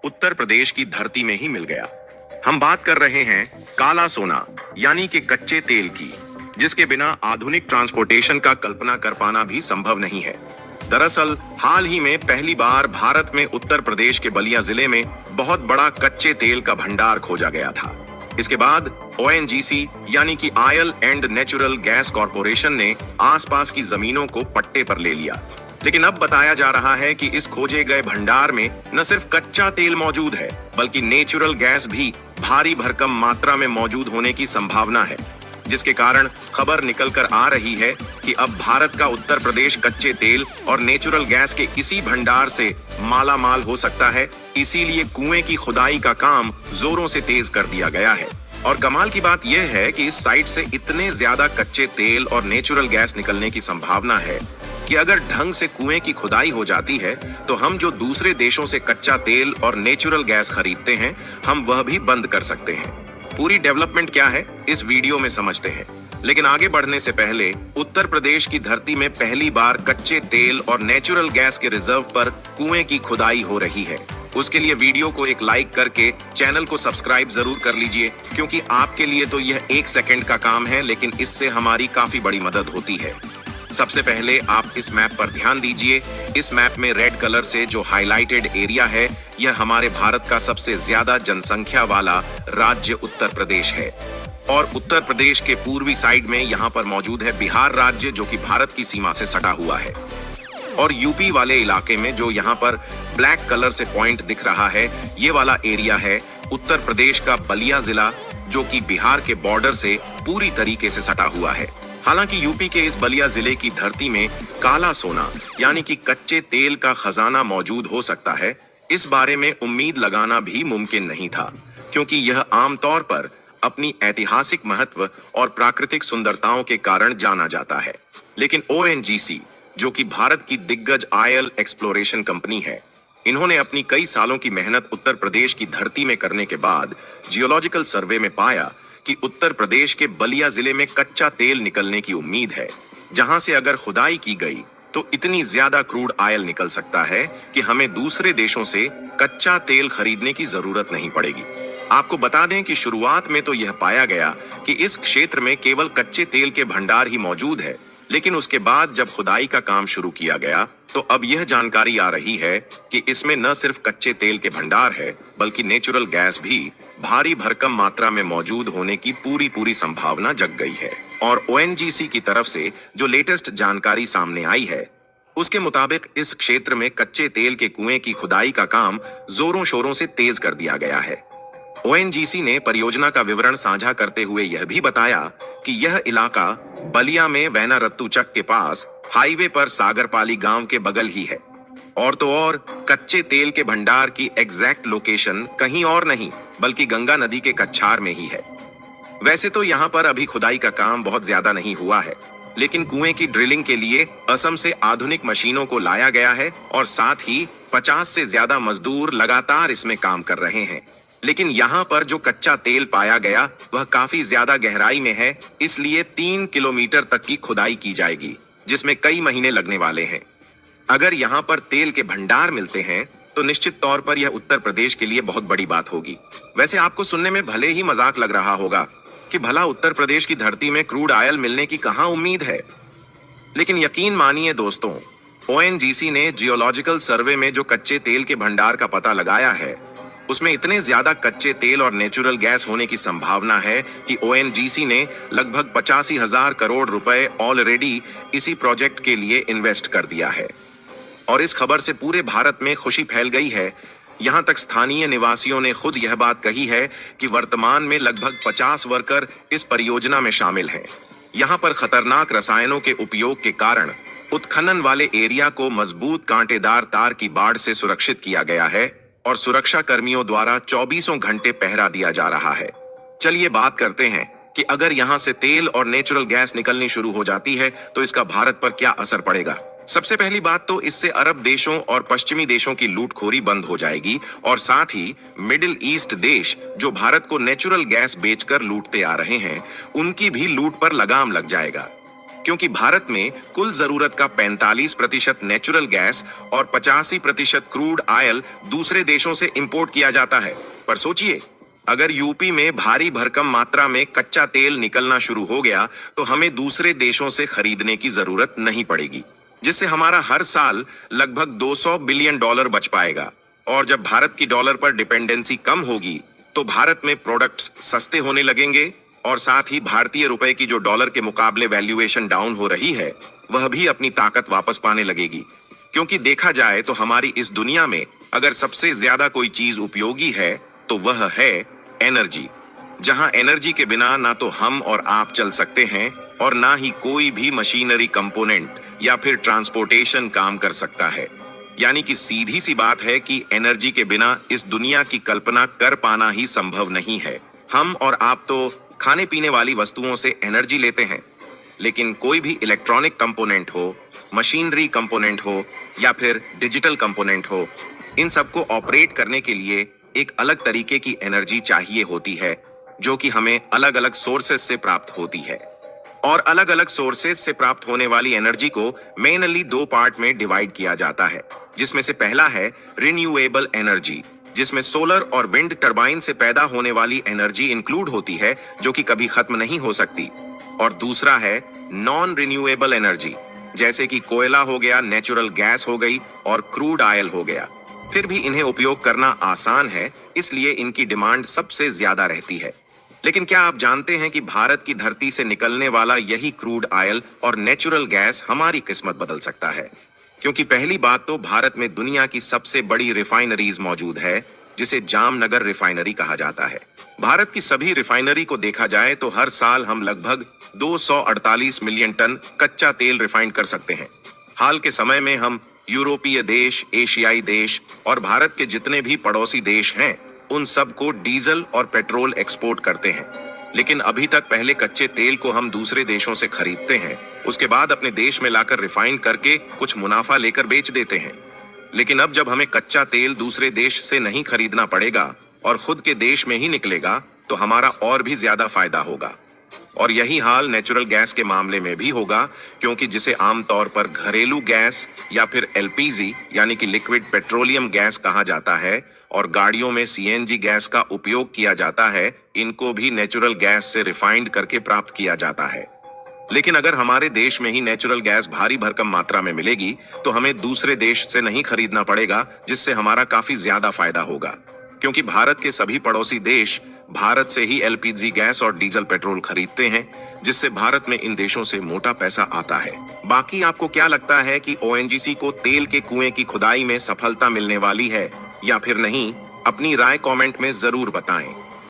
उत्तर प्रदेश की धरती में ही मिल गया। हम बात कर रहे हैं काला सोना यानी कि कच्चे तेल की, जिसके बिना आधुनिक ट्रांसपोर्टेशन का कल्पना कर पाना भी संभव नहीं है। दरअसल हाल ही में पहली बार भारत में उत्तर प्रदेश के बलिया जिले में बहुत बड़ा कच्चे तेल का भंडार खोजा गया था। इसके बाद ओएनजीसी यानी कि oil and natural gas corporation ने आसपास की जमीनों को पट्टे पर ले लिया। लेकिन अब बताया जा रहा है कि इस खोजे गए भंडार में न सिर्फ कच्चा तेल मौजूद है, बल्कि नेचुरल गैस भी भारी भरकम मात्रा में मौजूद होने की संभावना है, जिसके कारण खबर निकल कर आ रही है कि अब भारत का उत्तर प्रदेश कच्चे तेल और नेचुरल गैस के इसी भंडार से माला माल हो सकता है। इसीलिए कुएं की खुदाई का काम जोरों से तेज कर दिया गया है। और कमाल की बात यह है कि इस साइट से इतने ज्यादा कच्चे तेल और नेचुरल गैस निकलने की संभावना है कि अगर ढंग से कुएं की खुदाई हो जाती है तो हम जो दूसरे देशों से कच्चा तेल और नेचुरल गैस खरीदते हैं, हम वह भी बंद कर सकते हैं। पूरी डेवलपमेंट क्या है इस वीडियो में समझते हैं। लेकिन आगे बढ़ने से पहले उत्तर प्रदेश की धरती में पहली बार कच्चे तेल और नेचुरल गैस के रिजर्व पर कुएं की खुदाई हो रही है। उसके लिए वीडियो को एक लाइक करके चैनल को सब्सक्राइब जरूर कर लीजिए, क्योंकि आपके लिए तो यह 1 सेकंड का काम है, लेकिन इससे हमारी काफी बड़ी मदद होती है। सबसे पहले आप इस मैप पर ध्यान दीजिए। इस मैप में रेड कलर से जो हाईलाइटेड एरिया है, यह हमारे भारत का सबसे ज्यादा जनसंख्या वाला राज्य उत्तर प्रदेश है। और उत्तर प्रदेश के पूर्वी साइड में यहाँ पर मौजूद है बिहार राज्य, जो कि भारत की सीमा से सटा हुआ है। और यूपी वाले इलाके में जो यहाँ पर ब्लैक कलर से पॉइंट दिख रहा है, ये वाला एरिया है उत्तर प्रदेश का बलिया जिला, जो कि बिहार के बॉर्डर से पूरी तरीके से सटा हुआ है। हालांकि यूपी के इस बलिया जिले की धरती में काला सोना यानी कि कच्चे तेल का खजाना मौजूद हो सकता है, इस बारे में उम्मीद लगाना भी मुमकिन नहीं था, क्योंकि यह आमतौर पर अपनी ऐतिहासिक महत्व और प्राकृतिक सुंदरताओं के कारण जाना जाता है। लेकिन ओएनजीसी, जो कि भारत की दिग्गज ऑयल एक्सप्लोरेशन कंपनी है, इन्होंने अपनी कई सालों की मेहनत उत्तर प्रदेश की धरती में करने के बाद जियोलॉजिकल सर्वे में पाया कि उत्तर प्रदेश के बलिया जिले में कच्चा तेल निकलने की उम्मीद है, जहां से अगर खुदाई की गई तो इतनी ज्यादा क्रूड ऑयल निकल सकता है कि हमें दूसरे देशों से कच्चा तेल खरीदने की जरूरत नहीं पड़ेगी। आपको बता दें कि शुरुआत में तो यह पाया गया कि इस क्षेत्र में केवल कच्चे तेल के भंडार ही मौजूद है, लेकिन उसके बाद जब खुदाई का काम शुरू किया गया तो अब यह जानकारी आ रही है कि इसमें न सिर्फ कच्चे तेल के भंडार है, बल्कि नेचुरल गैस भी भारी भरकम मात्रा में मौजूद होने की पूरी संभावना जग गई है। और ओएनजीसी की तरफ से जो लेटेस्ट जानकारी सामने आई है, उसके मुताबिक इस क्षेत्र में कच्चे तेल के कुएं की खुदाई का काम जोरों शोरों से तेज कर दिया गया है। ओएनजीसी ने परियोजना का विवरण साझा करते हुए यह भी बताया कि यह इलाका बलिया में वैनारत्तूचक के पास हाईवे पर सागरपाली गांव के बगल ही है। और तो और कच्चे तेल के भंडार की एग्जैक्ट लोकेशन कहीं और नहीं, बल्कि गंगा नदी के कच्छार में ही है। वैसे तो यहाँ पर अभी खुदाई का काम बहुत ज्यादा नहीं हुआ है, लेकिन कुएं की ड्रिलिंग के लिए असम से आधुनिक मशीनों को लाया गया है और साथ ही 50 से ज्यादा मजदूर लगातार इसमें काम कर रहे हैं। लेकिन यहाँ पर जो कच्चा तेल पाया गया वह काफी ज्यादा गहराई में है, इसलिए 3 किलोमीटर तक की खुदाई की जाएगी, जिसमें कई महीने लगने वाले हैं। अगर यहाँ पर तेल के भंडार मिलते हैं तो निश्चित तौर पर यह उत्तर प्रदेश के लिए बहुत बड़ी बात होगी। वैसे आपको सुनने में भले ही मजाक लग रहा होगा कि भला उत्तर प्रदेश की धरती में क्रूड ऑयल मिलने की कहाँ उम्मीद है, लेकिन यकीन मानिए दोस्तों, ओएनजीसी ने जियोलॉजिकल सर्वे में जो कच्चे तेल के भंडार का पता लगाया है, उसमें इतने ज्यादा कच्चे तेल और नेचुरल गैस होने की संभावना है कि ओएनजीसी ने लगभग 85,000 करोड़ रुपए ऑलरेडी इसी प्रोजेक्ट के लिए इन्वेस्ट कर दिया है। और इस खबर से पूरे भारत में खुशी फैल गई है। यहाँ तक स्थानीय निवासियों ने खुद यह बात कही है कि वर्तमान में लगभग 50 वर्कर इस परियोजना में शामिल हैं। यहाँ पर खतरनाक रसायनों के उपयोग के कारण उत्खनन वाले एरिया को मजबूत कांटेदार तार की बाड़ से सुरक्षित किया गया है और सुरक्षा कर्मियों द्वारा 24 घंटे पहरा दिया जा रहा है। चलिए बात करते हैं कि अगर यहाँ से तेल और नेचुरल गैस निकलनी शुरू हो जाती है तो इसका भारत पर क्या असर पड़ेगा। सबसे पहली बात तो इससे अरब देशों और पश्चिमी देशों की लूटखोरी बंद हो जाएगी और साथ ही मिडिल ईस्ट देश जो भारत को नेचुरल गैस बेचकर लूटते आ रहे हैं, उनकी भी लूट पर लगाम लग जाएगा। क्योंकि भारत में कुल जरूरत का 45% नेचुरल गैस और 85% क्रूड ऑयल दूसरे देशों से इंपोर्ट किया जाता है। पर सोचिए, अगर यूपी में भारी भरकम मात्रा में कच्चा तेल निकलना शुरू हो गया तो हमें दूसरे देशों से खरीदने की जरूरत नहीं पड़ेगी, जिससे हमारा हर साल लगभग 200 बिलियन डॉलर बच पाएगा। और जब भारत की डॉलर पर डिपेंडेंसी कम होगी तो भारत में प्रोडक्ट्स सस्ते होने लगेंगे और साथ ही भारतीय रुपए की जो डॉलर के मुकाबले वैल्यूएशन डाउन हो रही है वह भी अपनी ताकत वापस पाने लगेगी। क्योंकि देखा जाए तो हमारी इस दुनिया में अगर सबसे ज्यादा कोई चीज उपयोगी है तो वह है एनर्जी। जहां एनर्जी के बिना ना तो हम और आप चल सकते हैं और ना ही कोई भी मशीनरी कंपोनेंट या फिर ट्रांसपोर्टेशन काम कर सकता है। यानी कि सीधी सी बात है कि एनर्जी के बिना इस दुनिया की कल्पना कर पाना ही संभव नहीं है। हम और आप तो खाने पीने वाली वस्तुओं से एनर्जी लेते हैं, लेकिन कोई भी इलेक्ट्रॉनिक कंपोनेंट हो, मशीनरी कंपोनेंट हो या फिर डिजिटल कंपोनेंट हो, इन सबको ऑपरेट करने के लिए एक अलग तरीके की एनर्जी चाहिए होती है, जो कि हमें अलग अलग सोर्सेस से प्राप्त होती है। और अलग अलग सोर्सेस से प्राप्त होने वाली एनर्जी को मेनली दो पार्ट में डिवाइड किया जाता है, जिसमें से पहला है रिन्यूएबल एनर्जी, जिसमें सोलर और विंड टरबाइन से पैदा होने वाली एनर्जी इंक्लूड होती है, जो कि कभी खत्म नहीं हो सकती। और दूसरा है नॉन रिन्यूएबल एनर्जी, जैसे कि कोयला हो गया, नेचुरल गैस हो गई और क्रूड ऑयल हो गया। फिर भी इन्हें उपयोग करना आसान है, इसलिए इनकी डिमांड सबसे ज्यादा रहती है। लेकिन क्या आप जानते हैं कि भारत की धरती से निकलने वाला यही क्रूड ऑयल और नेचुरल गैस हमारी किस्मत बदल सकता है? क्योंकि पहली बात तो भारत में दुनिया की सबसे बड़ी रिफाइनरीज मौजूद है, जिसे जामनगर रिफाइनरी कहा जाता है। भारत की सभी रिफाइनरी को देखा जाए तो हर साल हम लगभग 248 मिलियन टन कच्चा तेल रिफाइन कर सकते हैं। हाल के समय में हम यूरोपीय देश, एशियाई देश और भारत के जितने भी पड़ोसी देश हैं, उन सब को डीजल और पेट्रोल एक्सपोर्ट करते हैं। लेकिन अभी तक पहले कच्चे तेल को हम दूसरे देशों से खरीदते हैं, उसके बाद अपने देश में लाकर रिफाइन करके कुछ मुनाफा लेकर बेच देते हैं। लेकिन अब जब हमें कच्चा तेल दूसरे देश से नहीं खरीदना पड़ेगा और खुद के देश में ही निकलेगा, तो हमारा और भी ज्यादा फायदा होगा। और यही हाल नेचुरल गैस के मामले में भी होगा, क्योंकि जिसे आमतौर पर घरेलू गैस या फिर एलपीजी यानी कि लिक्विड पेट्रोलियम गैस कहा जाता है और गाड़ियों में सीएनजी गैस का उपयोग किया जाता है, इनको भी नेचुरल गैस से रिफाइंड करके प्राप्त किया जाता है। लेकिन अगर हमारे देश में ही नेचुरल गैस भारी भरकम मात्रा में मिलेगी तो हमें दूसरे देश से नहीं खरीदना पड़ेगा, जिससे हमारा काफी ज्यादा फायदा होगा। क्योंकि भारत के सभी पड़ोसी देश भारत से ही एलपीजी गैस और डीजल पेट्रोल खरीदते हैं, जिससे भारत में इन देशों से मोटा पैसा आता है। बाकी आपको क्या लगता है कि ओएनजीसी को तेल के कुएं की खुदाई में सफलता मिलने वाली है या फिर नहीं? अपनी राय कमेंट में जरूर बताएं।